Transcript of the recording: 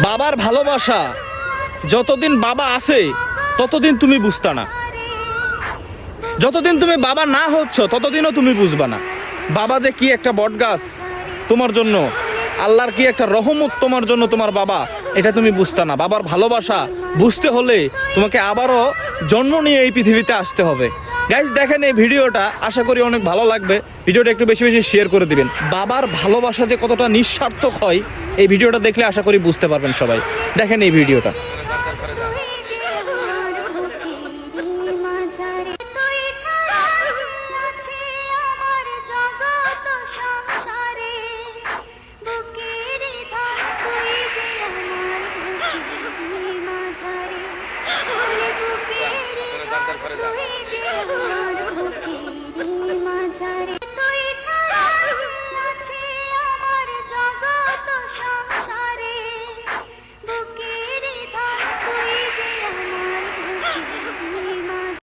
বাবার ভালোবাসা যতদিন বাবা আছে ততদিন তুমি বুঝতা না, যতদিন তুমি বাবা না হচ্ছ ততদিনও তুমি বুঝবা না বাবা যে কি একটা বটগাছ তোমার জন্য, আল্লাহর কি একটা রহমত তোমার জন্য, তোমার বাবা, এটা তুমি বুঝতা না। বাবার ভালোবাসা বুঝতে হলে তোমাকে আবারও জন্ম নিয়ে এই পৃথিবীতে আসতে হবে। গাইজ দেখেন এই ভিডিওটা, আশা করি অনেক ভালো লাগবে। ভিডিওটা একটু বেশি বেশি শেয়ার করে দিবেন। বাবার ভালোবাসা যে কতটা নিঃস্বার্থক হয় এই ভিডিওটা দেখলে আশা করি বুঝতে পারবেন সবাই। দেখেন এই ভিডিওটা। মাঝারে